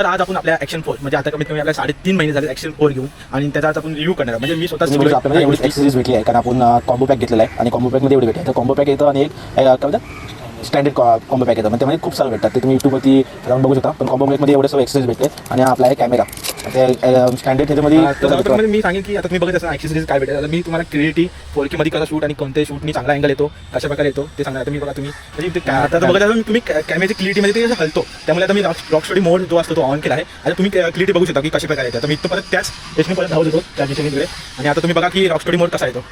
तर आज आपण आपल्या ॲक्शन 4 म्हणजे आता कमीत कमी आपल्या 3.5 महिने झाले ॲक्शन 4 घेऊन आणि त्याचा आज आपण रिव्ह्यू करणार म्हणजे मी स्वतः आपल्याला एवढी एक्सेसरीज भेटली आहे कारण आपण कॉम्बो पॅक घेतलेला आहे आणि कॉम्बो पॅकमध्ये एवढी भेटते तर कॉम्बो पॅक येतं आणि एक काय म्हणतात स्टँडर्ड कॉम्बो पॅक येतं म्हणजे त्यामध्ये खूप सारं भेटतात ते तुम्ही यूट्यूबवरती जाऊन बघू शकता पण कॉम्बो पॅकमध्ये एवढं सगळं एक्सेसरीज भेटते आणि हा आपला आहे कॅमेरा स्टँडर्ड त्याच्यामध्ये मी सांगेन की आता तुम्ही बघत असाल ॲक्सेसरीज काय भेटेल. आता मी तुम्हाला क्रिएटिव्ह 4K मध्ये कसा शूट आणि कोणत्या शूटनी चांगला अँगल येतो कशा प्रकारे येतो ते सांगा. तुम्ही बघा तुम्ही म्हणजे ते आता बघत असाल तुम्ही कॅमेराची क्लिअरिटीमध्ये ते हलतो त्यामुळे आता मी रॉक स्टडी मोड जो असतो तो ऑन केला आहे. आता तुम्ही क्लिअरिटी बघू शकता की कशा प्रकारे येतं. तर मी इथं परत त्याच टेस्टने परत धावत होतो त्या दिशेने आणि आता तुम्ही बघा की रॉक स्टडी मोड कसा येतो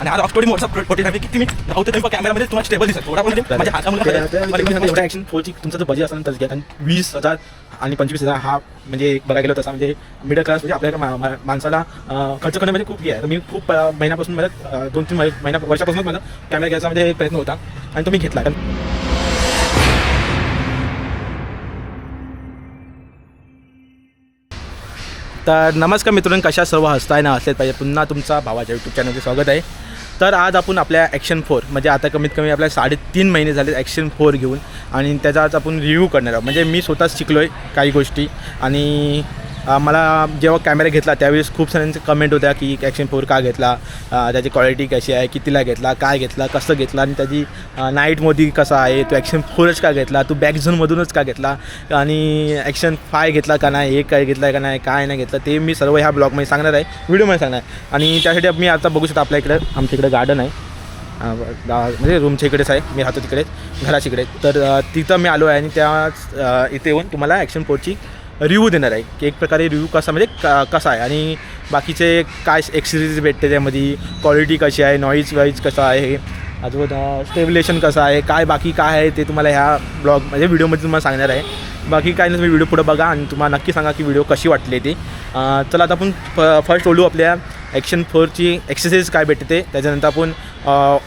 आणि हा रॉक स्टडी मोडचा प्रोटेक्ट आहे की तुम्ही धावते तुम्ही कॅमेरामध्ये तुम्हाला स्टेबल दिसत थोडा म्हणजे माझ्या हातामुळे एवढ्या ॲक्शन 4ची तुमचं जर बजेट असेल तर घ्या. आणि 20,000 आणि 25,000 हा म्हणजे एक बघा गेलो तसा म्हणजे मिडल क्लास म्हणजे आपल्याला माणसाला खर्च करणे म्हणजे खूप हे आहे. तर मी खूप महिन्यापासून मला 2-3 वर्षापासूनच मला कॅमेरा घ्यायचा म्हणजे प्रयत्न होता आणि तो मी घेतला. तर नमस्कार मित्रांनो, कशा सर्व हसताय ना असलेच पाहिजे. पुन्हा तुमचा भावाच्या यूट्यूब चॅनलमध्ये स्वागत आहे. तर आज आपण आपल्या ॲक्शन 4 म्हणजे आता कमीत कमी आपल्या 3.5 महिने झाले ॲक्शन 4 घेऊन आणि त्याचा आज आपण रिव्ह्यू करणार आहोत. म्हणजे मी स्वतःच शिकलो आहे काही गोष्टी आणि मला जेव्हा कॅमेरा घेतला त्यावेळेस खूप साऱ्यांचे कमेंट होत्या की ॲक्शन 4 का घेतला, त्याची क्वालिटी कशी आहे, कितीला घेतला, काय घेतला, कसं घेतला आणि त्याची नाईट मोदी कसा आहे, तो ॲक्शन 4च का घेतला, तू बॅक झोनमधूनच का घेतला आणि ॲक्शन 5 घेतला का नाही, हे काय घेतला का नाही, काय नाही घेतलं ते मी सर्व ह्या ब्लॉगमध्ये सांगणार आहे, व्हिडिओमध्ये सांगणार आहे. आणि त्यासाठी मी आता बघू शकतो आपल्या इकडे आमच्या इकडे गार्डन आहे म्हणजे रूमच्या इकडेच आहे, मी राहतो तिकडेच घराच्या इकडे. तर तिथं मी आलो आहे आणि त्या इथे येऊन तुम्हाला ॲक्शन 4ची रिव्ह्यू देणार आहे की एक प्रकारे रिव्ह्यू कसा म्हणजे कसा आहे आणि बाकीचे काय एक्सेसरीज भेटते त्यामध्ये, क्वालिटी कशी आहे, नॉईज वाईज कसं आहे, अजून स्टेबिलेशन कसं आहे, काय बाकी काय आहे ते तुम्हाला ह्या ब्लॉग म्हणजे व्हिडिओमध्ये तुम्हाला सांगणार आहे. बाकी काय नाही तुम्ही व्हिडिओ पुढे बघा आणि तुम्हाला नक्की सांगा की व्हिडिओ कशी वाटली ती. चला आता आपण फर्स्ट बोलू आपल्या ॲक्शन 4ची एक्सेसरीज काय भेटते ते, त्याच्यानंतर आपण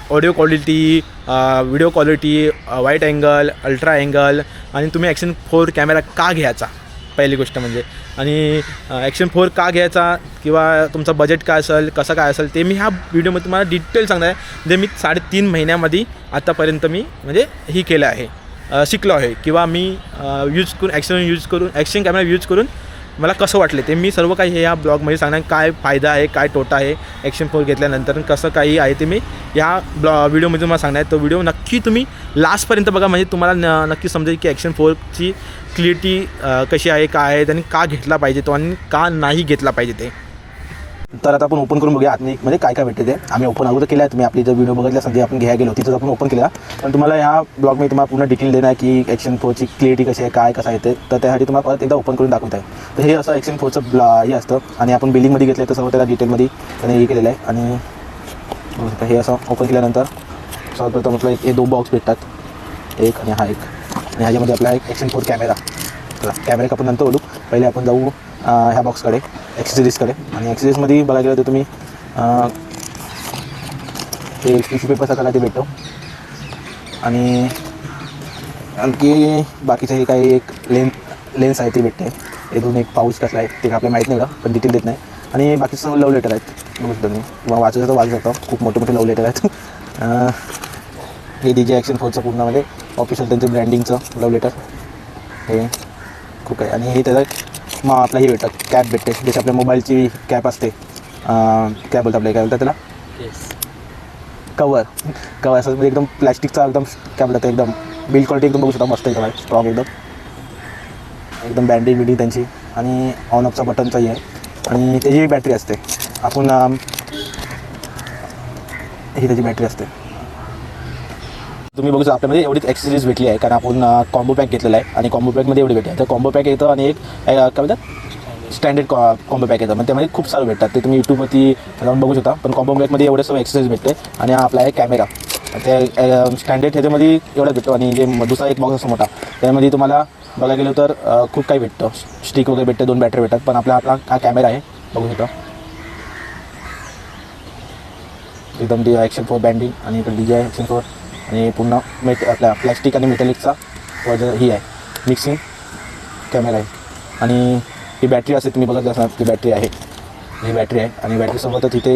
ऑडिओ क्वालिटी, व्हिडिओ क्वालिटी, वाईट अँगल, अल्ट्रा अँगल आणि तुम्ही ॲक्शन 4 कॅमेरा का घ्यायचा पहिली गोष्ट म्हणजे, आणि ॲक्शन 4 का घ्यायचा किंवा तुमचं बजेट काय असेल कसं काय असेल ते मी ह्या व्हिडिओमध्ये तुम्हाला डिटेल सांगणार आहे. जे मी 3.5 महिन्यामध्ये आतापर्यंत मी म्हणजे ही केलं आहे, शिकलो आहे किंवा मी यूज करून ॲक्शन कॅमेरा यूज करून मला कसं वाटले ते मी सर्व काही हे या ब्लॉगमध्ये सांगणार. काय फायदा आहे, काय तोटा आहे ॲक्शन 4 घेतल्यानंतर कसं काही आहे ते मी या व्हिडिओमध्ये तुम्हाला सांगणार आहे. तो व्हिडिओ नक्की तुम्ही लास्टपर्यंत बघा म्हणजे तुम्हाला नक्की समजेल की ॲक्शन 4ची क्लिअरिटी कशी आहे, काय आहे, त्यांनी का घेतला पाहिजे तो आणि का नाही घेतला पाहिजे ते. तर आता आपण ओपन करून बघूया आतमध्ये म्हणजे काय काय भेटते ते. आम्ही ओपन अगोदर केलं आहे, तुम्ही आपली जर व्हिडिओ बघितला सध्या आपण घ्यायला गेलो तिथंच आपण ओपन केला. पण तुम्हाला ह्या ब्लॉगमध्ये तुम्हाला पूर्ण डिटेल देणार की ॲक्शन 4ची क्लिअरिटी कशी आहे, काय कसं येते, तर त्यासाठी तुम्हाला परत एकदा ओपन करून दाखवत आहे. तर हे असं ॲक्शन 4चं हे असतं आणि आपण बिलिंगमध्ये घेतलं आहे तर सर्व त्याला डिटेलमध्ये त्याने हे केलेलं आहे. आणि हे असं ओपन केल्यानंतर सर्वप्रथम आपलं हे 2 बॉक्स भेटतात, एक आणि हा एक, आणि ह्याच्यामध्ये आपला एक ॲक्शन 4 कॅमेरा. कॅमेरा आपण नंतर बोलू, पहिले आपण जाऊ ह्या बॉक्सकडे ॲक्सेसरीजकडे. आणि ॲक्सेसरीजमध्ये बघायला गेलं तर तुम्ही ते टिश्यू पेपरचा कलर ते भेटतो आणि आणखी बाकीचं हे काही एक लेन्स आहे ते भेटते. इथून एक पाऊच कसला आहे ते आपल्याला माहीत नाही पण डिटेल देत नाही. आणि बाकीचं सर्व लव लेटर आहेत बघू शकता तुम्ही किंवा वाचू तर वाचू शकता, खूप मोठे मोठे लव लेटर आहेत. हे DJ ॲक्शन 4चं पूर्ण म्हणजे ऑफिशियल त्यांचं ब्रँडिंगचं लव लेटर हे खूप आहे. आणि हे त्याचं मग आपला हे भेटतात कॅप भेटते, जशी आपल्या मोबाईलची कॅप असते, काय बोलतात आपल्या काय बोलतात त्याला कवर असं म्हणजे एकदम प्लॅस्टिकचा एकदम काय बोलतात एकदम बिल्ड क्वालिटी एकदम बघू शकता मस्त एकदम आहे, स्ट्रॉंग एकदम बँडेज त्यांची. आणि ऑन ऑफचा बटनचाही आहे आणि त्याची बॅटरी असते. आपण ही त्याची बॅटरी असते. तुम्ही बघू शकता आपल्यामध्ये एवढीच एक्सेसरीज भेटली आहे कारण आपण कॉम्बो पॅक घेतलेला आहे आणि कॉम्बो पॅकमध्ये एवढी भेटते. तर कॉम्बो पॅक येतं आणि एक काय बोलतात स्टँडर्ड कॉम्बो पॅक येतं म्हणजे त्यामध्ये खूप सारं भेटतात ते तुम्ही यूट्यूबवरती जाऊन बघू शकता. पण कॉम्बो पॅकमध्ये एवढं सर्व एक्सेसरीज भेटते आणि हा आपला आहे कॅमेरा. त्या स्टँडर्ड ह्याच्यामध्ये एवढं भेटतो आणि जे दुसरा एक बॉक्स असतो मोठा त्यामध्ये तुम्हाला बघायला गेलं तर खूप काही भेटतं, स्टिक वगैरे भेटते, 2 बॅटरी भेटतात. पण आपला हा कॅमेरा आहे बघू शकता एकदम ॲक्शन 4 बँडिंग आणि इकडे DJ ॲक्शन 4 आणि पूर्ण आपल्या प्लॅस्टिक आणि मेटॅलिकचा ही आहे मिक्सिंग कॅमेरा आहे. आणि ही बॅटरी असते तुम्ही बघत असणार ती बॅटरी आहे, ही बॅटरी आहे. आणि बॅटरीसोबतच इथे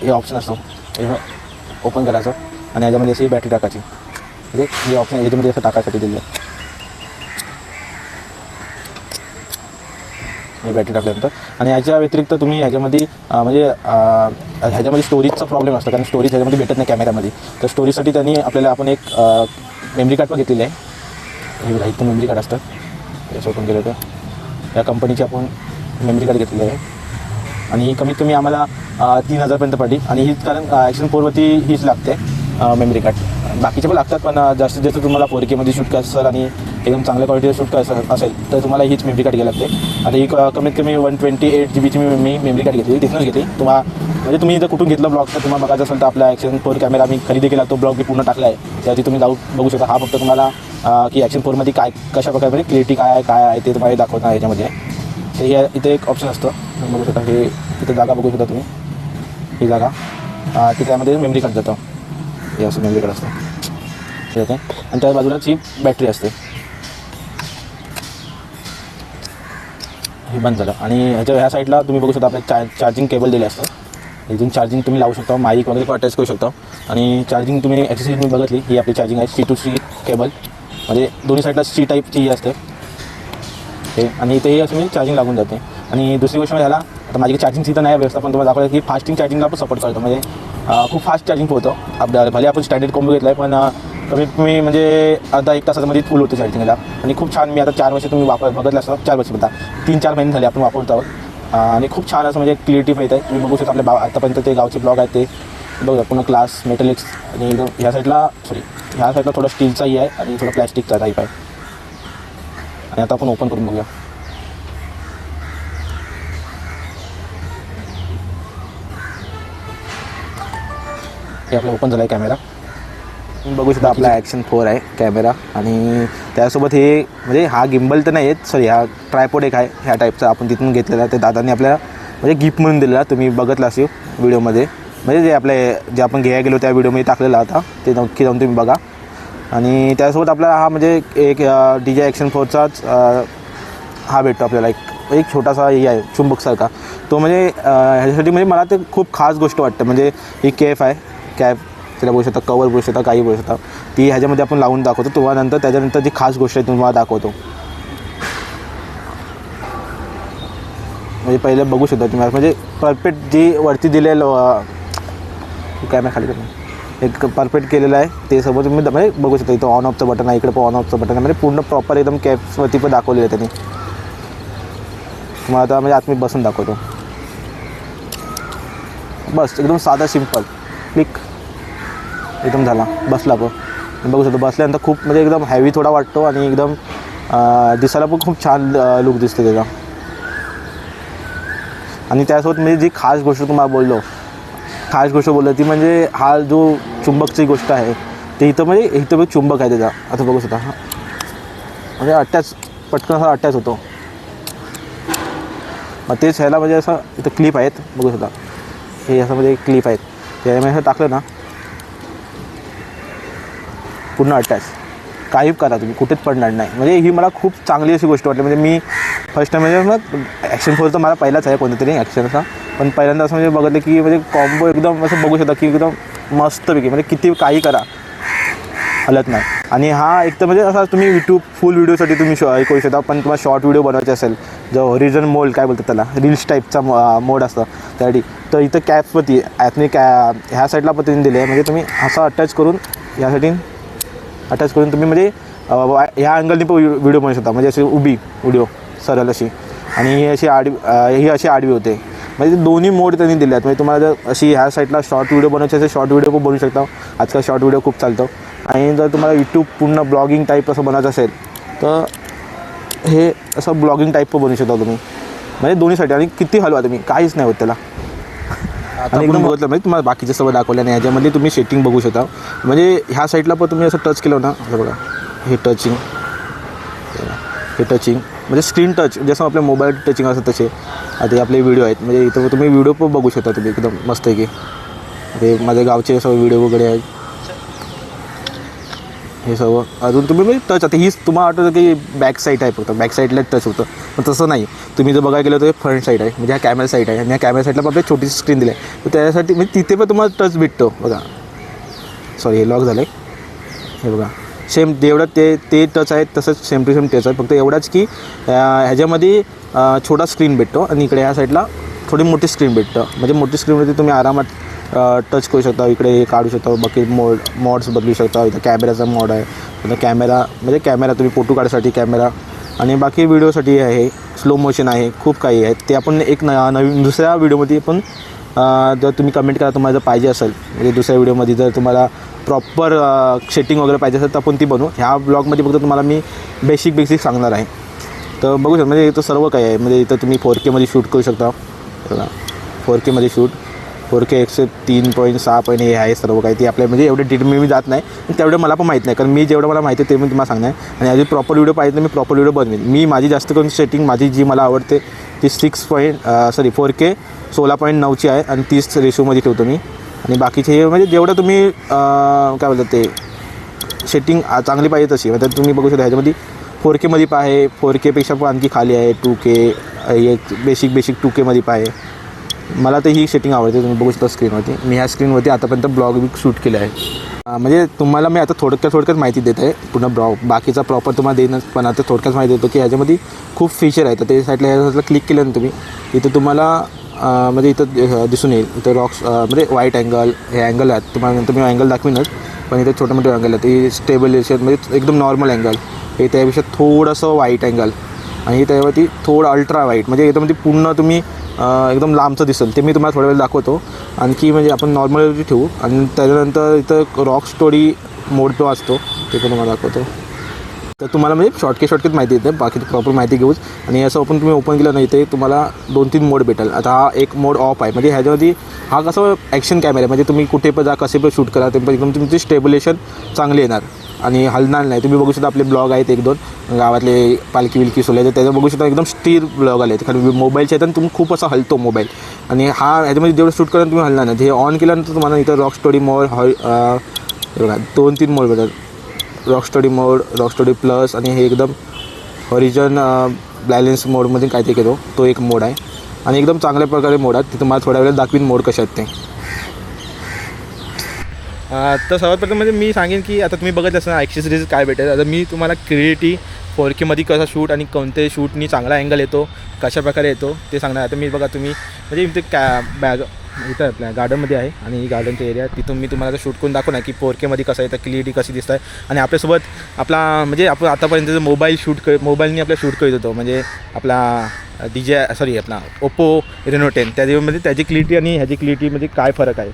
हे ऑप्शन असतो हे ओपन करायचं आणि ह्याच्यामध्ये अशी बॅटरी टाकायची, म्हणजे हे ऑप्शन याच्यामध्ये असं टाकायसाठी दिलं आहे. ही बॅटरी टाकल्यानंतर. आणि याच्या व्यतिरिक्त तुम्ही ह्याच्यामध्ये ह्याच्यामध्ये स्टोरेजचा प्रॉब्लेम असतो, कारण स्टोरेज ह्याच्यामध्ये भेटत नाही कॅमेऱ्यामध्ये. तर स्टोरेजसाठी त्यांनी आपल्याला आपण एक मेमरी कार्ड पण घेतलेलं आहे. हे इथं मेमरी कार्ड असतं, याचं ओपन केलं तर या कंपनीची आपण मेमरी कार्ड घेतलेली आहे. आणि कमीत कमी आम्हाला 3,000पर्यंत पडली. आणि हीच कारण ॲक्शन 4वरती हीच लागते मेमरी कार्ड. बाकीचे पण लागतात, पण जास्तीत जास्त तुम्हाला 4Kमध्ये शूट करायचं असेल आणि एकदम चांगल्या क्वालिटीचं शूट करायचं असेल तर तुम्हाला हीच मेमरी कार्ड घ्यायला लागते. आता ही कमीत कमी 128 GBची मी मेमरी कार्ड घेतली, तिथूनच घेतली. म्हणजे तुम्ही जर कुठून घेतलं ब्लॉग तर तुम्हाला बघायचं असेल तर आपला ॲक्शन 4 कॅमेरा मी खरेदी केला, तो ब्लॉग मी पूर्ण टाकला आहे, त्यावरती तुम्ही जाऊ बघू शकता. हा फक्त तुम्हाला की ॲक्शन 4मध्ये काय कशा प्रकारे म्हणजे क्लिअरिटी काय आहे ते तुम्हाला दाखवणार याच्यामध्ये. तर हे इथे एक ऑप्शन असतं, बघू शकता. हे इथे जागा बघू शकता तुम्ही, ही जागा की त्यामध्ये मेमरी कार्ड जातं. हे असं मेमरी कार्ड असतं ते येते. आणि त्या बाजूलाच ही बॅटरी असते. हे बंद झालं. आणि ह्या साईडला तुम्ही बघू शकता आपल्या चार्जिंग केबल दिले असतं. इथून चार्जिंग तुम्ही लावू शकता, माईक वगैरे पण अटॅच करू शकता. आणि चार्जिंग तुम्ही ॲक्सेसरीज मी बघितली, ही आपली चार्जिंग आहे C2C केबल, म्हणजे दोन्ही साईडला C टाईपची ही असते हे. आणि इथे असं मी चार्जिंग लागून जाते. आणि दुसरी गोष्ट ह्याला आता माझी चार्जिंगची तर नाही व्यवस्था, पण तुम्हाला दाखवलं की फास्टिंग चार्जिंगला पण सपोर्ट करतो. म्हणजे खूप फास्ट चार्जिंग होतं आपल्याला. भले आपण स्टँडर्ड कॉम्बो घेतला आहे, पण कमीत कमी म्हणजे अर्धा 1 तासामध्ये फुल होतं चार्जिंगला. आणि खूप छान. मी आता 4 वर्ष तुम्ही बघितलं असतं, 4 वर्ष बघता 3-4 महिने झाले आपण वापरत आहोत. आणि खूप छान असं म्हणजे क्लिअरिटी येत आहे. तुम्ही बघू शकता आपल्या आतापर्यंत ते गावचे ब्लॉग आहेत ते बघा, पुन्हा ग्लास मेटलिक्स. आणि ह्या साईडला थोडा स्टीलचाही आहे आणि थोडा प्लॅस्टिकचा टाईप आहे. आणि आता आपण ओपन करून बघूया. हे आपला ओपन झाला आहे कॅमेरा. तुम्ही बघू शकता आपला ॲक्शन 4 आहे कॅमेरा. आणि त्यासोबत हे म्हणजे हा गिम्बल तर नाही आहेत, सॉरी हा ट्रायपॉड एक आहे ह्या टाईपचा, आपण तिथून घेतलेला आहे. ते दादांनी आपल्याला म्हणजे गिफ्ट म्हणून दिलेला, तुम्ही बघितलं असेल व्हिडिओमध्ये. म्हणजे जे आपण घ्यायला गेलो त्या व्हिडिओमध्ये टाकलेला होता, ते नक्की जाऊन तुम्ही बघा. आणि त्यासोबत आपल्याला हा म्हणजे एक DJI ॲक्शन 4चाच हा भेटतो आपल्याला, एक छोटासा हे आहे चुंबकसारखा तो. म्हणजे ह्याच्यासाठी म्हणजे मला ते खूप खास गोष्ट वाटतं. म्हणजे ही कॅप आहे, कॅप त्याला बोलू शकता, कवर बोलू शकता, काही बोलू शकता. ती ह्याच्यामध्ये आपण लावून दाखवतो. तुम्हाला त्याच्यानंतर जी खास गोष्ट आहे तुम्हाला दाखवतो. म्हणजे पहिले बघू शकता तुम्ही, म्हणजे परफेक्ट जी वरती दिलेलं कॅमेरा खाली एक परफेक्ट केलेलं आहे ते समोर तुम्ही म्हणजे बघू शकता. इथं ऑन ऑफचं बटन आहे, इकडे पण ऑन ऑफचं बटन आहे. म्हणजे पूर्ण प्रॉपर एकदम कॅप्सवरती पण दाखवलेलं आहे त्यांनी. तुम्हाला आता म्हणजे आत मी बसून दाखवतो. बस एकदम साधा सिम्पल क्लिक एकदम झाला, बसला पण बघू शकतो. बसल्यानंतर खूप म्हणजे एकदम हॅवी थोडा वाटतो आणि एकदम दिसायला पण खूप छान लुक दिसते त्याचा. आणि त्यासोबत मी जी खास गोष्ट तुम्हाला बोललो ती म्हणजे हा जो चुंबकची गोष्ट आहे ते इथं चुंबक आहे त्याचा. आता बघू शकता हा म्हणजे अटॅच पटकन असा अटॅच होतो. मग तेच ह्याला म्हणजे असं इथं क्लिप आहेत बघू शकता. हे असं म्हणजे क्लिप आहेत, त्यामुळे असं टाकलं ना पूर्ण अटॅच, काही करा तुम्ही कुठेच पडणार नाही. म्हणजे ही मला खूप चांगली अशी गोष्ट वाटली. म्हणजे मी फर्स्ट टाईम म्हणजे मग ॲक्शन 4 तर मला पहिलाच आहे कोणतं तरी ॲक्शनचा, पण पहिल्यांदा असं म्हणजे बघितलं की म्हणजे कॉम्बो एकदम असं बघू शकता की एकदम मस्तपैकी म्हणजे किती काही करा हलत नाही. आणि हा एक तर म्हणजे असा तुम्ही यूट्यूब फुल व्हिडिओसाठी तुम्ही हे करू शकता, पण तुम्हाला शॉर्ट व्हिडिओ बनवायचे असेल, जो ओरिजिनल मोड काय बोलतात त्याला, रील्स टाईपचा मोड असतं त्यासाठी, तर इथं कॅपवरती ॲथनिक ह्या साईडला पण त्यांनी दिले आहे. म्हणजे तुम्ही असं अटॅच करून यासाठी अटॅच करून तुम्ही म्हणजे ह्या अँगलनी पण व्हिडिओ बनवू शकता. म्हणजे अशी उभी व्हिडिओ सरळ अशी, आणि ही अशी आडवी होते. म्हणजे दोन्ही मोड त्यांनी दिले आहेत. म्हणजे तुम्हाला जर अशी ह्या साईडला शॉर्ट व्हिडिओ बनवायचे असेल, शॉर्ट व्हिडिओ पण बनवू शकता. आजकाल शॉर्ट व्हिडिओ खूप चालतो. आणि जर तुम्हाला यूट्यूब पूर्ण ब्लॉगिंग टाईप असं बनवायचं असेल तर हे असं ब्लॉगिंग टाईप पण बनवू शकता तुम्ही. म्हणजे दोन्हीसाठी. आणि किती हलवा तुम्ही, काहीच नाही होत त्याला. आणि एकदम बघितलं म्हणजे तुम्हाला बाकीचे सगळं दाखवलं नाही. याच्यामध्ये तुम्ही सेटिंग बघू शकता. म्हणजे ह्या साईडला पण तुम्ही असं टच केलं ना, असं बघा हे टचिंग म्हणजे स्क्रीन टच, जसं आपल्या मोबाईल टचिंग असतं तसे आता आपले व्हिडिओ आहेत. म्हणजे इथं तुम्ही व्हिडिओ पण बघू शकता तुम्ही एकदम मस्त आहे की. ते माझ्या गावचे सगळे व्हिडिओ वगैरे आहेत हे सर्व. अजून तुम्ही म्हणजे टच, आता हीच तुम्हाला वाटतं की बॅक साईड आहे, फक्त बॅक साईडला टच होतं, पण तसं नाही. तुम्ही जर बघायला गेलं तर फ्रंट साईड आहे, म्हणजे हा कॅमेरा साईड आहे. आणि या कॅमेरा साईडला पण आपल्या छोटीशी स्क्रीन दिली आहे, तर त्यासाठी म्हणजे तिथे पण तुम्हाला टच भेटतो. बघा सॉरी हे लॉक झालं आहे, हे बघा सेम जेवढं ते टच आहे तसंच सेम टू सेम तेच आहे, फक्त एवढाच की ह्याच्यामध्ये छोटा स्क्रीन भेटतो आणि इकडे ह्या साईडला थोडी मोठी स्क्रीन भेटतं. म्हणजे मोठी स्क्रीनमध्ये तुम्ही आरामात टच करू शकता, इकडे हे काढू शकता, बाकी मॉड्स बदलू शकता. इथं कॅमेराचा मॉड आहे, इथं कॅमेरा तुम्ही फोटो काढण्यासाठी कॅमेरा, आणि बाकी व्हिडिओसाठी आहे, स्लो मोशन आहे, खूप काही आहे. ते आपण एक नवीन दुसऱ्या व्हिडिओमध्ये पण जर तुम्ही कमेंट करा तुम्हाला जर पाहिजे असेल, म्हणजे दुसऱ्या व्हिडिओमध्ये जर तुम्हाला प्रॉपर सेटिंग वगैरे पाहिजे असेल तर आपण ती बनवू. ह्या ब्लॉगमध्ये फक्त तुम्हाला मी बेसिक सांगणार आहे. तर बघू शकता म्हणजे इथं सर्व काही आहे. म्हणजे इथं तुम्ही 4K मध्ये शूट करू शकता. 4K मध्ये शूट, 4K 103.6 हे आहे सर्व काही. ते आपल्या म्हणजे एवढे डिटेल मी जात नाही, तेवढं मला पण माहीत नाही, कारण मी जेवढं मला माहिती आहे ते मी तुम्हाला सांगणार. आणि अजून प्रॉपर व्हिडिओ पाहिजे तर मी प्रॉपर व्हिडिओ बनवेन. मी माझी जास्त करून सेटिंग माझी जी मला आवडते ती 4K 16.9ची आहे आणि 30 रेशोमध्ये ठेवतो मी. आणि बाकीचे म्हणजे जेवढं तुम्ही काय बोलतात ते सेटिंग चांगली पाहिजे तशी, म्हणजे तुम्ही बघू शकता ह्याच्यामध्ये 4K मध्ये आहे, 4K पेक्षा पण आणखी खाली आहे 2K, एक बेसिक 2K मध्ये आहे. मला तर ही सेटिंग आवडते. तुम्ही बघू शकता स्क्रीनवरती. मी ह्या स्क्रीनवरती आतापर्यंत ब्लॉग शूट केलं आहे. म्हणजे तुम्हाला मी आता थोडक्यात माहिती देत आहे, पुन्हा बाकीचा प्रॉपर तुम्हाला देणं, पण आता थोडक्यात माहिती देतो की ह्याच्यामध्ये खूप फीचर आहे. तर ते साईडला क्लिक केलं ना तुम्ही, इथं तुम्हाला म्हणजे इथं दिसून येईल. इथं रॉक्स म्हणजे वाईट अँगल, हे अँगल आहेत तुम्हाला, नंतर मी अँगल दाखवीनच, पण इथे छोटे मोठे अँगल आहेत. हे स्टेबलायझेशन म्हणजे एकदम नॉर्मल अँगल, हे त्यापेक्षा थोडंसं वाईट अँगल, आणि त्यावरती थोडं अल्ट्रा वाईट, म्हणजे याच्यामध्ये पूर्ण तुम्ही एकदम लांबचं दिसेल. ते मी तुम्हाला थोड्या वेळ दाखवतो. आणखी म्हणजे आपण नॉर्मल ठेवू, आणि त्याच्यानंतर इथं रॉक स्टोरी मोड तो असतो, ते पण तुम्हाला दाखवतो. तर तुम्हाला म्हणजे शॉर्टकट माहिती येते, बाकी प्रॉपर माहिती घेऊच. आणि असं तुम्ही ओपन केलं नाही, ते तुम्हाला 2-3 मोड भेटेल. आता हा एक मोड ऑफ आहे, म्हणजे ह्याच्यामध्ये हा कसं ॲक्शन कॅमेरा आहे, म्हणजे तुम्ही कुठे पण जा, कसे पण शूट करा, ते पण एकदम तुमची स्टेबलेशन चांगली येणार आणि हलणार नाही. तुम्ही बघू शकता आपले ब्लॉग आहेत 1-2 गावातले पालखी सोलायचे, त्याचं बघू शकता एकदम स्थिर ब्लॉग आले. कारण मोबाईलच्या येतात तुम्ही खूप असं हलतो मोबाईल, आणि हा ह्याच्यामध्ये जेवढं शूट करा तुम्ही हलणार नाही. हे ऑन केल्यानंतर तुम्हाला इथं रॉक स्टोरी मोड, बघा 2-3 मोड भेटतात. रॉक स्टोरी प्लस, आणि हे एकदम हॉरिझॉन बॅलन्स मोडमध्ये काहीतरी केलो, तो एक मोड आहे. आणि एकदम चांगल्या प्रकारे मोड आहेत, ते तुम्हाला थोड्या वेळेला दाखवीन मोड कसे आहेत ते. तर सर्वात प्रथम म्हणजे मी सांगेन की आता तुम्ही बघत असाल ॲक्सेसरीज काय भेटेल. आता मी तुम्हाला क्रिएटी 4K मध्ये कसा शूट आणि कोणते शूटनी चांगला अँगल येतो, कशा प्रकारे येतो ते सांगणार. आता मी बघा तुम्ही म्हणजे इथे इथं आपल्या गार्डनमध्ये आहे, आणि ही गार्डनचा एरिया, तिथून मी तुम्हाला शूट करून दाखवणार की 4K मध्ये कसं येतं, क्लिअरिटी कशी दिसत आहे. आणि आपल्यासोबत आपला म्हणजे आपण आतापर्यंत मोबाईलनी आपला शूट करत होतो, म्हणजे आपला आपला ओप्पो Reno 10, त्याच्यामध्ये त्याची क्लिअरिटी आणि ह्याची क्लिअरिटीमध्ये काय फरक आहे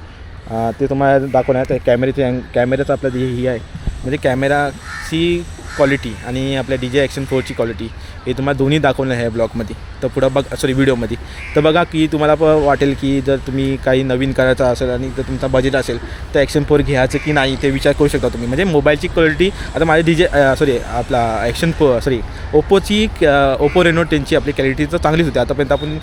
ते तुम्हाला दाखवणार. तर कॅमेऱ्याचं आपलं ही आहे, म्हणजे कॅमेराची क्वालिटी आणि आपल्या DJI Action 4ची क्वालिटी हे तुम्हाला दोन्ही दाखवलं आहे ब्लॉगमध्ये. तर पुढं व्हिडिओमध्ये तर बघा की तुम्हाला वाटेल की जर तुम्ही काही नवीन करायचं असेल आणि जर तुमचा बजेट असेल तर Action 4 घ्यायचं की नाही ते विचार करू शकता तुम्ही. म्हणजे मोबाईलची क्वालिटी आता माझी ओप्पो Reno 10ची आपली क्वालिटी तर चांगलीच होती. आतापर्यंत आपण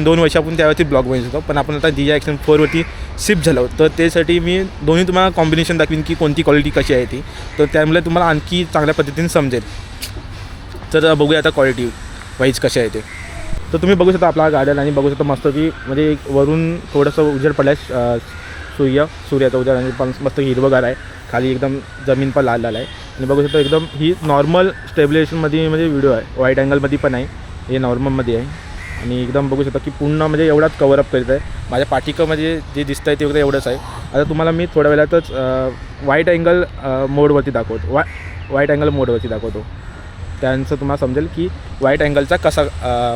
2 वर्ष आपण त्यावरती ब्लॉग बनवत होतो, पण आपण आता DJI Action 4वरती शिफ्ट झालो. तर त्यासाठी मी दोन्ही तुम्हाला कॉम्बिनेशन दाखवीन की कोणती क्वालिटी कशी आहे ती, तर त्यामुळे तुम्हाला आणखी चांगल्या पद्धतीने समजेल. तर बघूया आता क्वालिटी वाईज कशी आहे ते. तर तुम्ही बघू शकता आपला गार्डन, आणि बघू शकता मस्त की म्हणजे वरून थोडंसं उजेड पडला आहे, सूर्याचा उजेड, आणि पण मस्त हिरवगार आहे. खाली एकदम जमीन पण लाल आहे. आणि बघू शकता एकदम ही नॉर्मल स्टेबिलेशनमध्ये म्हणजे व्हिडिओ आहे, वाईड अँगलमध्ये पण आहे, हे नॉर्मलमध्ये आहे. आणि एकदम बघू शकता की पूर्ण म्हणजे एवढाच कवरअप करत आहे. माझ्या पाठीमध्ये जे दिसतं आहे ते वगैरे एवढंच आहे. आता तुम्हाला मी थोड्या वेळातच वाईड अँगल मोडवरती दाखवतो, वाईड अँगल मोडवरती दाखवतो. त्यांचं तुम्हाला समजेल की वाईट अँगलचा कसा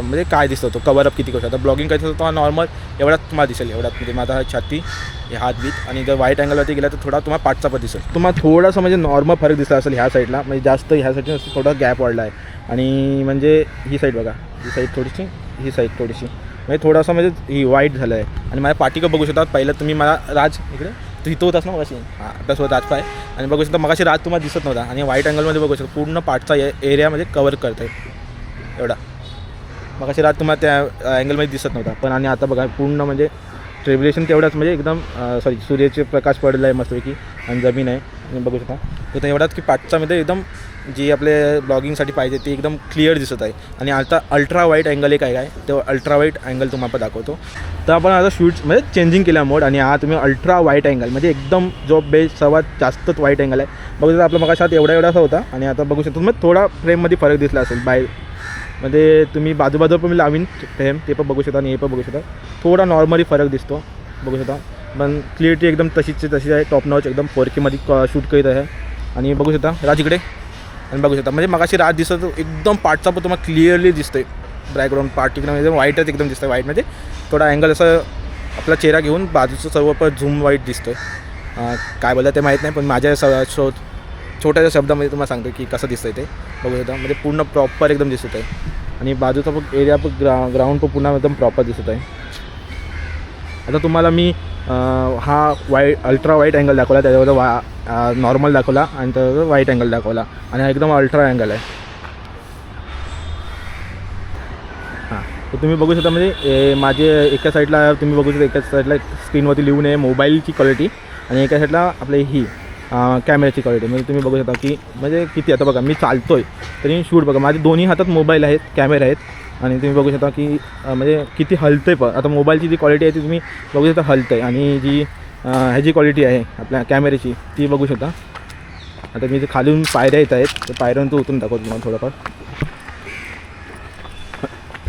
म्हणजे काय दिसतो, तो कवरअप किती करू शकतो. ब्लॉगिंग करायचं तर तुम्हाला नॉर्मल एवढाच तुम्हाला दिसेल, एवढाच म्हणजे माझा छाती, हे हात बीत. आणि जर वाईट अँगलवरती गेला तर थोडा तुम्हाला पाठचा पण दिसेल. तुम्हाला थोडासा म्हणजे नॉर्मल फरक दिसला असेल ह्या साईडला, म्हणजे जास्त ह्या साईडला थोडा गॅप वाढला आहे. आणि म्हणजे ही साईड बघा, ही साईड थोडीशी, ही साईड थोडीशी, म्हणजे थोडासा म्हणजे ही वाईट झालं आहे. आणि माझ्या पाठीकडे बघू शकता, पहिलं तुम्ही मला राज इकडे तू इथं होतास ना मगाशी, हां आपल्यासोबत राज पाय, आणि बघू शकता मगाशी राज तुम्हाला दिसत नव्हता, आणि वाईट अँगलमध्ये बघू शकता पूर्ण पाठचा एरियामध्ये कवर करत आहे एवढा. मगाशी राज तुम्हाला त्या अँगलमध्ये दिसत नव्हता, पण आणि आता बघा पूर्ण म्हणजे ट्रेब्युलेशन तेवढंच, म्हणजे एकदम सूर्याचे प्रकाश पडला आहे मस्तपैकी, आणि जमीन आहे, आणि बघू शकता तर एवढाच की पाठचामध्ये एकदम जी आपले ब्लॉगिंगसाठी पाहिजे ती एकदम क्लिअर दिसत आहे. आणि आता अल्ट्रा वाईट अँगल एक आहे तो अल्ट्रा वाईट अँगल तुम्हाला दाखवतो. तर आपण आता शूट म्हणजे चेंजिंग केला मोड आणि हा तुम्ही अल्ट्रा वाईट अँगल म्हणजे एकदम जो बेस्ट सर्वात जास्तच वाईट अँगल आहे. बघू शकता आपला मगाशात एवढासा होता आणि आता बघू शकतो तुम्ही थोडा फ्रेममध्ये फरक दिसला असेल मध्ये तुम्ही बाजूबाजूवर पण मी लावीन फ्रेम ते पण बघू शकता आणि हे पण बघू शकता थोडा नॉर्मली फरक दिसतो बघू शकता. पण क्लिअरिटी एकदम तशीच आहे टॉप नॉच एकदम 4K मध्ये शूट करीत आहे. आणि बघू शकता राज इकडे आणि बघू शकता म्हणजे मगाशी राज दिसत एकदम पार्टचा पण तुम्हाला क्लिअरली दिसतोय. बॅकग्राऊंड पार्ट एकदम एकदम वाईटच एकदम दिसतं वाईटमध्ये थोडा अँगल असं आपला चेहरा घेऊन बाजूचं सर्व पण झूम वाईट दिसतोय. काय बोललं ते माहीत नाही पण माझ्या छोट्याशा शब्दामध्ये तुम्हाला सांगतो की कसं दिसतंय ते बघू शकता म्हणजे पूर्ण प्रॉपर एकदम दिसत आहे. आणि बाजूचा पण एरिया पण ग्राउंड पण पुन्हा एकदम प्रॉपर दिसत आहे. आता तुम्हाला मी हा अल्ट्रा वाईट अँगल दाखवला त्याच्यावर नॉर्मल दाखवला आणि त्याच्यावर वाईट अँगल दाखवला आणि हा एकदम अल्ट्रा अँगल आहे. हां तर तुम्ही बघू शकता म्हणजे माझे एका साईडला तुम्ही बघू शकता एका साईडला स्क्रीनवरती लिहून आहे मोबाईलची क्वालिटी आणि एका साईडला आपली ही कॅमेऱ्याची क्वालिटी म्हणजे तुम्ही बघू शकता की म्हणजे किती आता बघा मी चालतो आहे तरी शूट बघा माझे दोन्ही हातात मोबाईल आहेत कॅमेरा आहेत आणि तुम्ही बघू शकता की म्हणजे किती हलतं आहे. पण आता मोबाईलची जी क्वालिटी आहे ती तुम्ही बघू शकता हलतं आहे आणि जी ह्याची क्वालिटी आहे आपल्या कॅमेऱ्याची ती बघू शकता. आता मी जे खालून पायऱ्या येत आहेत तर पायऱ्यांतून उतरून दाखवतो तुम्हाला थोडंफार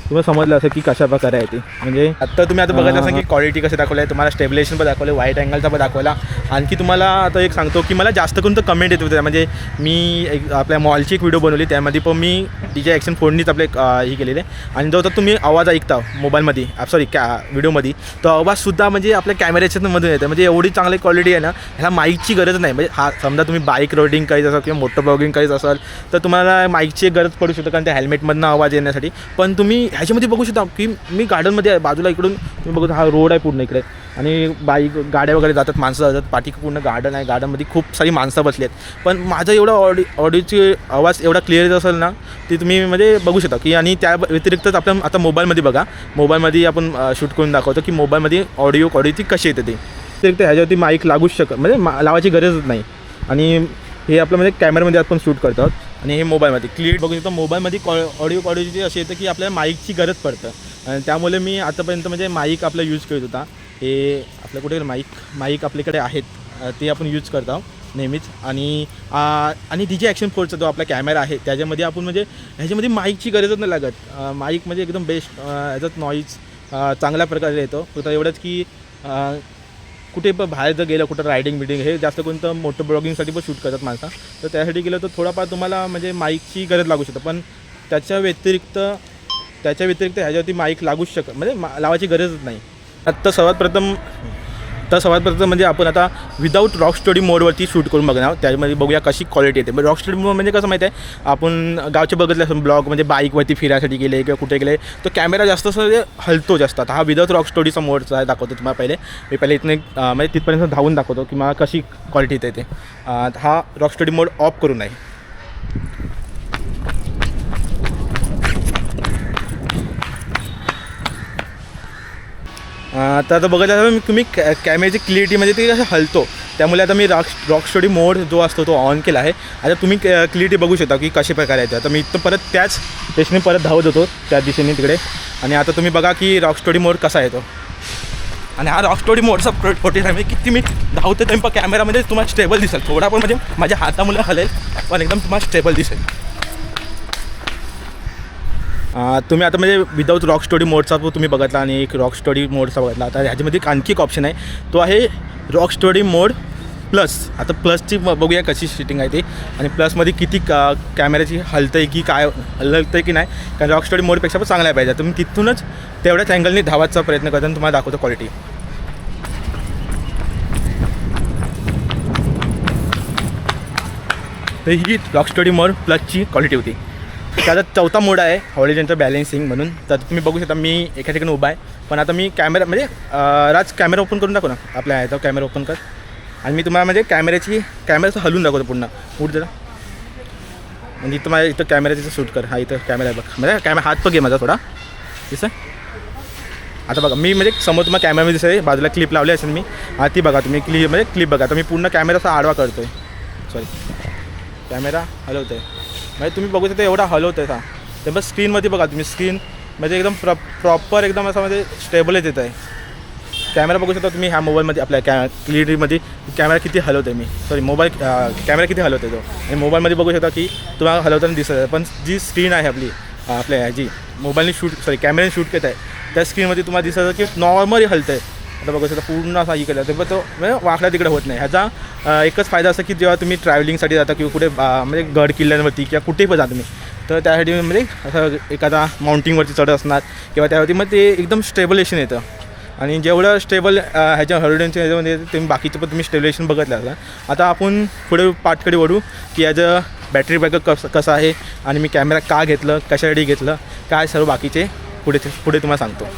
तुम्हाला समजलं असं की कशा प्रकारे आहे ती म्हणजे आता तुम्ही आता बघत असाल की क्वालिटी कसं दाखवलं आहे तुम्हाला स्टेबिलेशन पण दाखवलं वाईट अँगलचा पण दाखवला. आणखी तुम्हाला आता एक सांगतो की मला जास्त करून तर कमेंट येत होते म्हणजे मी एक आपल्या मॉलची एक व्हिडिओ बनवली त्यामध्ये पण मी DJ Action 4नीच आपले हे केलेले आणि जो तर तुम्ही आवाज ऐकता मोबाईलमध्ये सॉरी व्हिडिओमध्ये तो आवाजसुद्धा म्हणजे आपल्या कॅमेऱ्याच्यामधून येतं म्हणजे एवढी चांगली क्वालिटी आहे ना ह्याला माईकची गरज नाही. म्हणजे हा समजा तुम्ही बाईक रायडिंग करायचं असाल किंवा मोटर ब्लॉगिंग करायचं असाल तर तुम्हाला माईकची गरज पडू शकते कारण त्या हेल्मेटमधनं आवाज येण्यासाठी. पण तुम्ही ह्याच्यामध्ये बघू शकता की मी गार्डनमध्ये आहे बाजूला इकडून तुम्ही बघू हा रोड आहे पूर्ण इकडे आणि बाईक गाड्या वगैरे जातात माणसं जातात पाठी पूर्ण गार्डन आहे गार्डनमध्ये खूप सारी माणसं बसली आहेत. पण माझं एवढा ऑडिओची आवाज एवढा क्लिअर असेल ना ती तुम्ही म्हणजे बघू शकता की आणि त्या व्यतिरिक्तच आपण आता मोबाईलमध्ये बघा मोबाईलमध्ये आपण शूट करून दाखवतो की मोबाईलमध्ये ऑडिओ क्वालिटी कशी येते ती व्यतिरिक्त ह्याच्यावरती माईक लागूच शकत म्हणजे लावायची गरजच नाही. आणि हे आपलं म्हणजे कॅमेऱ्यामध्ये आपण शूट करतो आणि हे मोबाईलमध्ये क्लिअर बघू शकतो मोबाईलमध्ये ऑडिओ क्वालिटी अशी येतं की आपल्याला माईकची गरज पडतं आणि त्यामुळे मी आतापर्यंत म्हणजे माईक आपला यूज करत होता. हे आपल्या कुठे माईक आपल्याकडे आहेत ते आपण यूज करतो नेहमीच. आणि DJ Action 4चा जो आपला कॅमेरा आहे त्याच्यामध्ये आपण म्हणजे ह्याच्यामध्ये माईकची गरजच नाही लागत. माईक म्हणजे एकदम बेस्ट ह्याच्यात नॉईज चांगल्या प्रकारे येतो. फक्त एवढंच की कुठे पण बाहेर जर गेलं कुठं रायडिंग बिडिंग हे जास्त कोणतं मोठं ब्लॉगिंगसाठी पण शूट करतात माणसं तर त्यासाठी गेलं तर थोडाफार तुम्हाला म्हणजे माईकची गरज लागू शकते. पण त्याच्या व्यतिरिक्त ह्याच्यावरती माईक लागूच शकत म्हणजे लावायची गरजच नाही. तर सर्वात प्रथम म्हणजे आपण आता विदाऊट रॉक स्टडी मोडवरती शूट करून बघणार त्यामध्ये बघूया कशी क्वालिटी येते. रॉक स्टडी मोड म्हणजे कसं माहिती आहे आपण गावचे बघितले असं ब्लॉग म्हणजे बाईकवरती फिरायसाठी गेले किंवा कुठे गेले तो कॅमेरा जास्त असं हलतो जास्त. आता हा विदाऊट रॉक स्टडीचा मोडचा आहे दाखवतो तुम्हाला मी पहिले इथनं म्हणजे तिथपर्यंत धावून दाखवतो की मला कशी क्वालिटी येते ते. हा रॉक स्टडी मोड ऑफ करून आहे. तर आता बघायला तुम्ही कॅमेऱ्याची क्लिअरिटी म्हणजे ते कसं हलतो त्यामुळे आता मी रॉक स्टडी मोड जो असतो तो ऑन केला आहे. आता तुम्ही क्लिअरिटी बघू शकता की कशा प्रकारे येते. आता मी इथं परत त्याच पेशने परत धावत होतो त्या दिशेने तिकडे आणि आता तुम्ही बघा की रॉक स्टडी मोड कसा येतो. आणि हा रॉक स्टडी मोडचा प्रोटेक्ट आहे म्हणजे किती मी धावते तेव्हा कॅमेरामध्ये तुम्हाला स्टेबल दिसेल थोडा पण म्हणजे माझ्या हातामुळे हलेल पण एकदम तुम्हाला स्टेबल दिसेल. तुम्ही आता म्हणजे विदाऊट रॉक स्टडी मोडचा तुम्ही बघितला आणि एक रॉक स्टडी मोडचा बघितला. आता ह्याच्यामध्ये आणखी एक ऑप्शन आहे तो आहे रॉक स्टडी मोड प्लस. आता प्लसची बघूया कशी सेटिंग आहे ते आणि प्लसमध्ये किती कॅमेऱ्याची हलतं आहे की काय हलतं आहे की नाही कारण रॉक स्टडी मोडपेक्षा पण चांगला पाहिजे. तुम्ही तिथूनच तेवढ्याच अँगलने धावायचा प्रयत्न करता आणि तुम्हाला दाखवतो क्वालिटी. तर ही रॉक स्टडी मोड प्लसची क्वालिटी होती. त्याचा चौथा मोड आहे हॉरिझॉन्टल बॅलेन्सिंग म्हणून. तर तुम्ही बघू शकता मी एका ठिकाणी उभा आहे पण आता मी कॅमेरा म्हणजे राज कॅमेरा ओपन करून दाखव ना आपल्या ह्याचा कॅमेरा ओपन कर आणि मी तुम्हाला म्हणजे कॅमेराचं हलवून दाखवतो पुन्हा उठ जरा म्हणजे इथं माझ्या इथं कॅमेऱ्याचं शूट कर. हा इथं कॅमेरा आहे बघ म्हणजे कॅमेरा हात पण घे माझा थोडा दिसं. आता बघा मी म्हणजे समोर तुम्हाला कॅमेरामध्ये दिसत आहे बाजूला क्लिप लावली असेल मी ती बघा तुम्ही क्लिप बघा. तर मी पूर्ण कॅमेराचा आडवा करतो आहे सॉरी कॅमेरा हलवतं आहे म्हणजे तुम्ही बघू शकता एवढा हलवतं आहे ते बस स्क्रीनमध्ये बघा तुम्ही स्क्रीन म्हणजे एकदम प्रॉपर एकदम असं म्हणजे स्टेबलच येत आहे कॅमेरा बघू शकता तुम्ही ह्या मोबाईलमध्ये आपल्या क्लिअरिटीमध्ये कॅमेरा किती हलवतो आहे मी सॉरी मोबाईल कॅमेरा किती हलवतो आहे तो आणि मोबाईलमध्ये बघू शकता की तुम्हाला हलवताना दिसत आहे पण जी स्क्रीन आहे आपली आपल्या ह्याची मोबाईलने शूट कॅमेऱ्याने शूट करत आहे त्या स्क्रीनमध्ये तुम्हाला दिसत आहे की नॉर्मली हलतं आहे आता बघू शकता पूर्ण असा ही केलं तर पण तो म्हणजे वाकडा तिकडे होत नाही ह्याचा एकच फायदा असा की जेव्हा तुम्ही ट्रॅव्हलिंगसाठी जाता किंवा कुठे म्हणजे गड किल्ल्यांवरती किंवा कुठेही पण जा तुम्ही तर त्यासाठी म्हणजे असं एखादा माउंटिंगवरती चढत असणार किंवा त्यावरती मग ते एकदम स्टेबलेशन येतं आणि जेवढं स्टेबल ह्याच्या हॉलिडेच्या ह्याच्यामध्ये तुम्ही बाकीचं पण तुम्ही स्टेबलेशन बघितलं असला आता आपण पुढे पार्टकडे वळू की ह्याचं बॅटरी बॅकअप कसं आहे आणि मी कॅमेरा का घेतलं कशासाठी घेतलं काय सर्व बाकीचे पुढे तुम्हाला सांगतो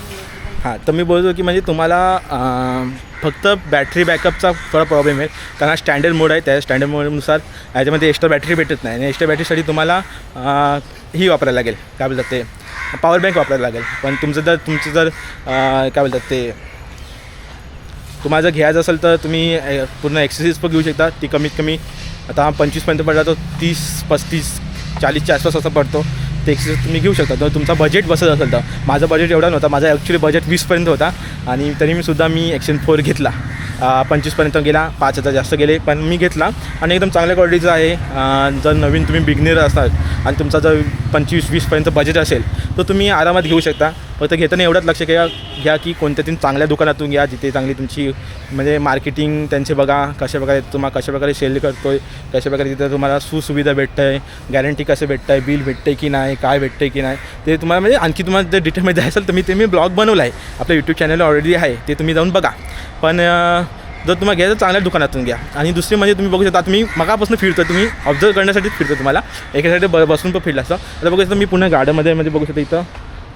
हां तर मी बोलतो की म्हणजे तुम्हाला फक्त बॅटरी बॅकअपचा थोडा प्रॉब्लेम आहे कारण स्टँडर्ड मोड आहे त्या स्टँडर्ड मोडनुसार ह्याच्यामध्ये एक्स्ट्रा बॅटरी भेटत नाही आणि एक्स्ट्रा बॅटरीसाठी तुम्हाला ही वापरायला लागेल काय बोलतात ते पॉवर बँक वापरायला लागेल पण तुमचं जर काय बोलतात ते तुम्हाला जर घ्यायचं असेल तर तुम्ही पूर्ण एक्सरसाइज पण घेऊ शकता ती कमीत कमी आता 25पर्यंत पडला तो 30-35-40च्या आसपास असं पडतो ते एक्सरसाइज तुम्ही घेऊ शकता तर तुमचा बजेट बसत असेल तर माझं बजेट एवढा नव्हता माझा ॲक्च्युली बजेट 20पर्यंत होता आणि तरी मी Action 4 घेतला 25पर्यंत गेला 5,000 जास्त गेले पण मी घेतला आणि एकदम चांगल्या क्वालिटीचा आहे जर नवीन तुम्ही बिगनर असाल आणि तुमचा जर 25-20पर्यंत बजेट असेल तर तुम्ही आरामात घेऊ शकता फक्त घेताना एवढंच लक्ष घ्या की कोणत्या तरी चांगल्या दुकानातून घ्या जिथे चांगली तुमची म्हणजे मार्केटिंग त्यांचे बघा कशाप्रकारे तुम्हाला कशाप्रकारे सेल करतो आहे कशाप्रकारे तिथं तुम्हाला सुविधा भेटतं आहे गॅरंटी कसं भेटतं आहे बिल भेटतं आहे की नाही काय भेटतं आहे की नाही ते तुम्हाला म्हणजे आणखी तुम्हाला जर डिटेलमध्ये जायचं असेल तर मी ब्लॉग बनवला आहे आपल्या यूट्यूब चॅनल ऑलरेडी आहे ते तुम्ही जाऊन बघा पण जर तुम्हाला घ्यायचं चांगल्या दुकानातून घ्या आणि दुसरी म्हणजे तुम्ही बघू शकता तुम्ही मगापासून फिरतो तुम्ही ऑब्झर्व करण्यासाठीच फिरतो तुम्हाला एका साईड बसून पण फिरला असतं आता बघू शकता मी पुन्हा गार्डनमध्ये बघू शकता इथं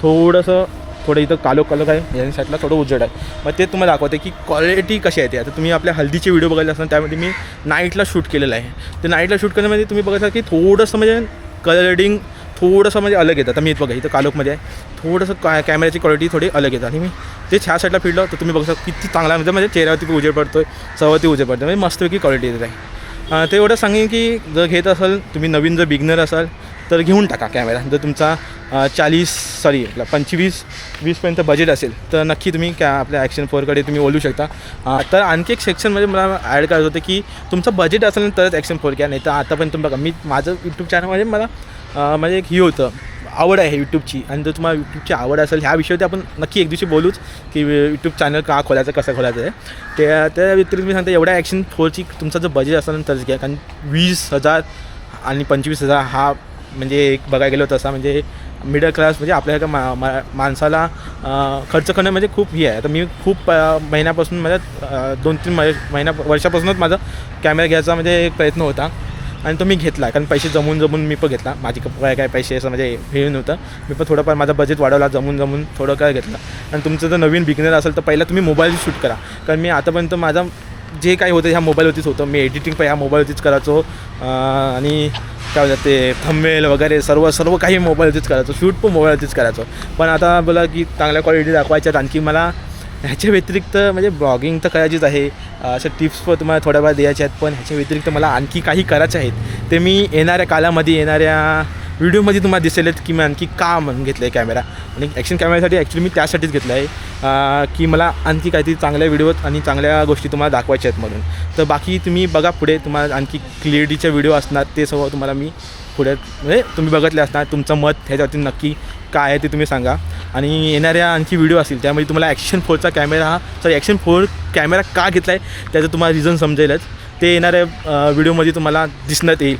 थोडं इथं कालो आहे या साईडला थोडं उजेड आहे मग ते तुम्हाला दाखवते की क्वालिटी कशी आहे ते आता तुम्ही आपल्या हल्दीचे व्हिडिओ बघायला असणार त्यामध्ये मी नाईटला शूट केलेलं आहे ते नाईटला शूट करण्यामध्ये तुम्ही बघायचं की थोडंसं म्हणजे कलरिंग थोडंसं म्हणजे अलग येतं आता मी बघा इथं कालोकमध्ये आहे थोडंसं कॅमेऱ्याची क्वालिटी थोडी अलग येतं आणि मी ते ह्या साईडला फिरलं तर तुम्ही बघू शकता किती चांगला म्हणजे चेहऱ्यावरती उजेड पडतो आहे सवरती उजेड पडतो म्हणजे मस्तपैकी क्वालिटी येत आहे ते एवढं सांगेन की जर घेत असाल तुम्ही नवीन जर बिगनर असाल तर घेऊन टाका कॅमेरा जर तुमचा 25-20पर्यंत बजेट असेल तर नक्की तुम्ही आपल्या Action 4कडे तुम्ही बोलू शकता तर आणखी एक सेक्शनमध्ये मला ॲड करायचं होतं की तुमचं बजेट असेल तरच Action 4 घ्या नाही तर आतापर्यंत बघा मी माझं यूट्यूब चॅनलमध्ये मला म्हणजे एक ही होतं आवड आहे यूट्यूबची आणि जर तुम्हाला यूट्यूबची आवड असेल ह्या विषयावरती आपण नक्की एक दिवशी बोलूच की यूट्यूब चॅनल का खोलायचं कसं खोलायचं आहे त्या व्यतिरिक्त मी सांगतो एवढ्या Action 4ची तुमचा जर बजेट असेल तरच घ्या कारण 20,000 आणि 25,000 हा म्हणजे एक बघायला गेलो तसा म्हणजे मिडल क्लास म्हणजे आपल्या माणसाला खर्च करणं म्हणजे खूप ही आहे आता मी खूप महिन्यापासून माझ्या 2-3 वर्षापासूनच माझा कॅमेरा घ्यायचा म्हणजे एक प्रयत्न होता आणि तो मी घेतला कारण पैसे जमून मी पण घेतला माझी काय पैसे असं म्हणजे हे नव्हतं मी पण थोडंफार माझा बजेट वाढवला जमून थोडं काय घेतलं आणि तुमचं जर नवीन बिगनर असेल तर पहिला तुम्ही मोबाईल शूट करा कारण मी आतापर्यंत माझा जे काही होतं ह्या मोबाईलवरतीच होतं मी एडिटिंग पण ह्या मोबाईलवरतीच करायचो आणि काय होतं ते थंबनेल वगैरे सर्व काही मोबाईलवरतीच करायचो शूट पण मोबाईलवरतीच करायचो पण आता बोला की चांगल्या क्वालिटी दाखवायच्यात आणखी मला ह्याच्या व्यतिरिक्त म्हणजे ब्लॉगिंग तर करायचीच आहे अशा टिप्स पण तुम्हाला थोड्याफार द्यायच्या आहेत पण ह्याच्या व्यतिरिक्त मला आणखी काही करायचे आहेत ते मी येणाऱ्या कालामध्ये येणाऱ्या व्हिडिओमध्ये तुम्हाला दिसेल की मी आणखी का म्हणून घेतलं आहे कॅमेरा आणि ॲक्शन कॅमेऱ्यासाठी ॲक्च्युली मी त्यासाठीच घेतलं आहे की मला आणखी काहीतरी चांगल्या व्हिडिओत आणि चांगल्या गोष्टी तुम्हाला दाखवायच्या आहेत म्हणून तर बाकी तुम्ही बघा पुढे तुम्हाला आणखी क्लिअरिटीचे व्हिडिओ असणार ते सर्व तुम्हाला मी पुढे म्हणजे तुम्ही बघितले असणार तुमचं मत ह्याच्यावरती नक्की काय आहे ते तुम्ही सांगा आणि येणाऱ्या आणखी व्हिडिओ असतील त्यामध्ये तुम्हाला Action 4चा कॅमेरा Action 4 कॅमेरा का घेतला आहे त्याचं तुम्हाला रिझन समजेलच ते येणाऱ्या व्हिडिओमध्ये तुम्हाला दिसण्यात येईल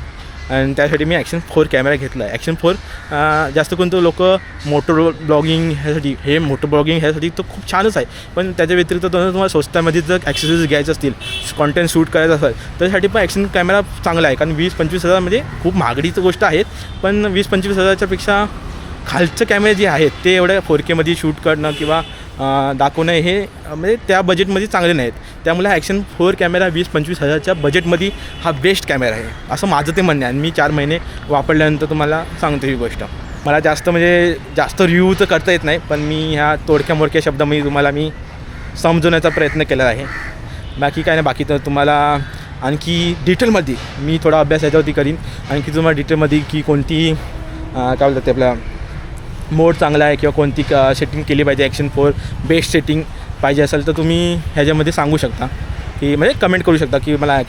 आणि त्यासाठी मी Action 4 कॅमेरा घेतला आहे Action 4 जास्त करून तो लोक मोटो ब्लॉगिंग ह्यासाठी तो खूप छानच आहे पण त्याच्या व्यतिरिक्त तुम्हाला स्वस्तामध्ये जर ॲक्सेसरीज घ्यायचे असतील कॉन्टेंट शूट करायचं असेल त्यासाठी पण Action कॅमेरा चांगला आहे कारण 20-25 हजार म्हणजे खूप महागडीचं गोष्ट आहेत पण 20-25 हजाराच्या पेक्षा खालचं कॅमेरे जे आहेत ते एवढ्या 4Kमध्ये शूट करणं किंवा दाखवणं हे म्हणजे त्या बजेटमध्ये चांगले नाहीत त्यामुळे Action 4 कॅमेरा 20-25 हजारच्या बजेटमध्ये हा बेस्ट कॅमेरा आहे असं माझं ते म्हणणं आहे आणि मी 4 महिने वापरल्यानंतर तुम्हाला सांगतो ही गोष्ट मला जास्त रिव्ह्यू तर करता येत नाही पण मी ह्या तोडक्या मोडक्या शब्दामध्ये तुम्हाला मी समजवण्याचा प्रयत्न केला आहे बाकी काय नाही बाकी तर तुम्हाला आणखी डिटेलमध्ये मी थोडा अभ्यास याच्यावरती करीन. आणखी तुम्हाला डिटेलमध्ये की कोणती काय बोलतात ते आपला मोड चांगला आहे किंवा कोणती सेटिंग केली पाहिजे ॲक्शन 4 बेस्ट सेटिंग पाहिजे असेल तर तुम्ही ह्याच्यामध्ये सांगू शकता की म्हणजे कमेंट करू शकता की मला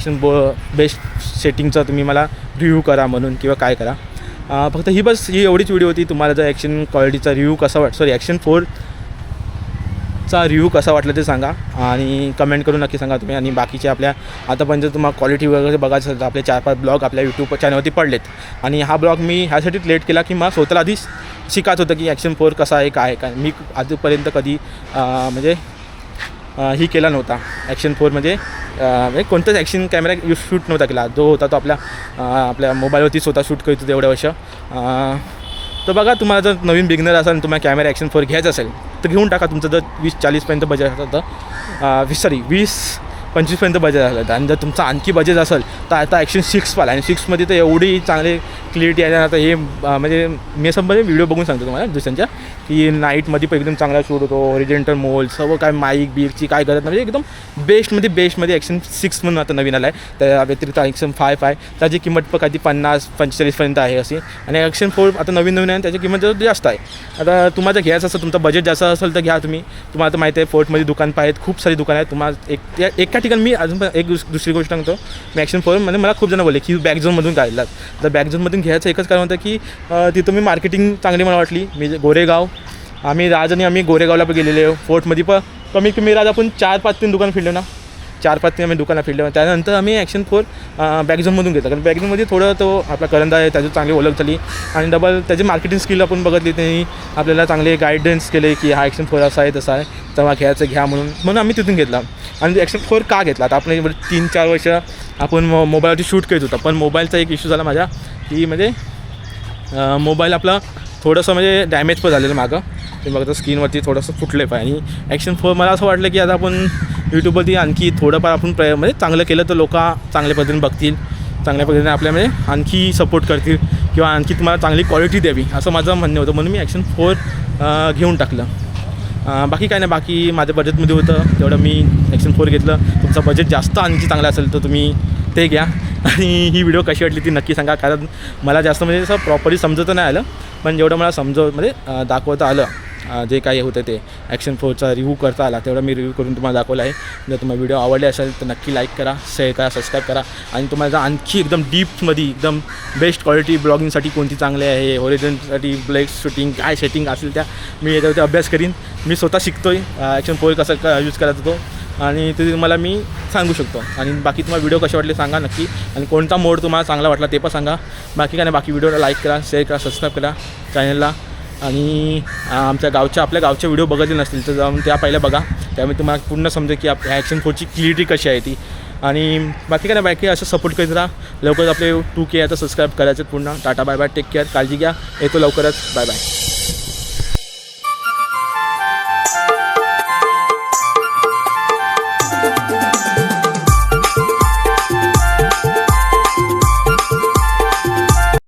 बेस्ट सेटिंगचा तुम्ही मला रिव्ह्यू करा म्हणून किंवा काय करा. फक्त ही एवढीच व्हिडिओ होती. तुम्हाला जर ॲक्शन क्वालिटीचा रिव्ह्यू कसा ॲक्शन 4चा रिव्ह्यू कसा वाटला ते सांगा आणि कमेंट करून नक्की सांगा तुम्ही. आणि बाकीचे आपल्या आतापर्यंत तुम्हाला क्वालिटी वगैरे बघायचं असेल तर आपले 4-5 ब्लॉग आपल्या यूट्यूब चॅनलवरती पडलेत. आणि हा ब्लॉग मी ह्यासाठीच लेट केला की मला स्वतःला आधीच शिकायचं होतं की ॲक्शन 4 कसा आहे काय मी आजपर्यंत कधी म्हणजे ही केला नव्हता. ॲक्शन 4 म्हणजे कोणताच ॲक्शन कॅमेरा शूट नव्हता केला. जो होता तो आपल्या मोबाईलवरती स्वतः शूट करत होतो एवढ्या वर्ष. तर बघा, तुम्हाला जर नवीन बिगनर असेल आणि तुम्हाला कॅमेरा ॲक्शन 4 घ्यायचा असेल तर घेऊन टाका. तुमचं जर 20-40पर्यंत बजेट असेल तर 20-25पर्यंत बजेट असेल. आणि जर तुमचं आणखी बजेट असेल तर आता ॲक्शन 6 पाहिला आणि 6मध्ये तर एवढी चांगली क्लिअरिटी आहे. आता हे म्हणजे मी असं म्हणजे व्हिडिओ बघून सांगतो तुम्हाला दुसऱ्यांच्या की नाईटमध्ये पण एकदम चांगला शूट होतो. ओरिजेंटल मोल सर्व काय माईक बीकची काय करत नाही म्हणजे एकदम बेस्टमध्ये ॲक्शन 6 म्हणून आता नवीन आला आहे. त्या व्यतिरिक्त ॲक्शन 5 त्याची किंमत पण काही 50-45पर्यंत आहे अशी. आणि ॲक्शन 4 आता नवीन आहे त्याची किंमत जास्त आहे. आता तुम्हाला जर घ्यायचं असेल तुमचं बजेट जास्त असेल तर घ्या तुम्ही. तुम्हाला तर माहिती आहे फोर्टमध्ये दुकान आहेत, खूप सारी दुकानं आहेत. तुम्हाला एका ठिकाणी मी अजून एक दुसरी गोष्ट सांगतो. मी ॲक्शन 4 म्हणजे मला खूप जण बोलले की बॅकझोनमधून काढलात. तर बॅकझोनमधून घ्यायचं एकच कारण होतं की तिथं मी मार्केटिंग चांगली मला वाटली. मी गोरेगाव आम्ही गोरेगावला पण गेलेले. फोर्टमध्ये पण कमीत कमी राज आपण 4-5 दुकान फिरलो ना. 4-5 आम्ही दुकानं फिरलो. त्यानंतर आम्ही ॲक्शन 4 बॅकझोनमधून घेतला. कारण बॅकझोनमध्ये थोडं तो आपला करंदा आहे त्याची चांगली ओळख झाली आणि डबल त्याची मार्केटिंग स्किल आपण बघितली. त्यांनी आपल्याला चांगले गायडन्स केले की हा ॲक्शन 4 असा आहे तसा आहे तेव्हा घ्या म्हणून आम्ही तिथून घेतला. आणि ॲक्शन 4 का घेतला आता आपण 3-4 वर्ष आपण मोबाईलवरती शूट करत होता. पण मोबाईलचा एक इश्यू झाला माझ्या की म्हणजे मोबाईल आपला थोडंसं म्हणजे डॅमेज पण झालेलं मागं. ते बघता स्क्रीनवरती थोडंसं फुटलं आहे. आणि ॲक्शन 4 मला असं वाटलं की आता आपण यूट्यूबवरती आणखी थोडंफार आपण म्हणजे चांगलं केलं तर लोक चांगल्या पद्धतीने बघतील, चांगल्या पद्धतीने आपल्या म्हणजे आणखी सपोर्ट करतील किंवा आणखी तुम्हाला चांगली क्वालिटी द्यावी असं माझं म्हणणं होतं. म्हणून मी ॲक्शन 4 घेऊन टाकलं. बाकी काय नाही, बाकी माझ्या बजेटमध्ये होतं तेवढं मी ॲक्शन 4 घेतलं. तुमचं बजेट जास्त आणखी चांगलं असेल तर तुम्ही ते घ्या. आणि ही व्हिडिओ कशी वाटली ती नक्की सांगा. कारण मला जास्त म्हणजे असं प्रॉपरली समजतं नाही आलं, पण जेवढं मला म्हणजे दाखवता आलं जे काही होतं ते ॲक्शन 4चा रिव्ह्यू करता आला तेवढं मी रिव्ह्यू करून तुम्हाला दाखवलं आहे. जर तुम्हाला व्हिडिओ आवडले असेल तर नक्की लाईक करा, शेअर करा, सबस्क्राईब करा. आणि तुम्हाला जर आणखी एकदम डीपमध्ये एकदम बेस्ट क्वालिटी ब्लॉगिंगसाठी कोणती चांगली आहे, ओरिजिनसाठी ब्लॅक शूटिंग काय सेटिंग असेल त्या मी याच्यावरती अभ्यास करीन. मी स्वतः शिकतो आहे ॲक्शन 4 कसं यूज करायचा तो आणि ते तुम्हाला मी सांगू शकतो. आणि बाकी तुम्हाला व्हिडिओ कसे वाटले सांगा नक्की. आणि कोणता मोड तुम्हाला चांगला वाटला ते पण सांगा. बाकी काय नाही, बाकी व्हिडिओला लाईक करा, शेअर करा, सबस्क्राईब करा चॅनलला. आणि आपल्या गावच्या व्हिडिओ बघितले नसतील तर जाऊन त्या पहिल्या बघा. त्यामुळे तुम्हाला पूर्ण समजेल की ॲक्शन 4ची क्लिअरिटी कशी आहे ती. आणि बाकी काय नाही, बाकी असं सपोर्ट करत राहा. लवकरच आपले 2K आता सबस्क्राईब करायचं पूर्ण. Tata bye bye, take care, काळजी घ्या. येतो लवकरच, बाय बाय.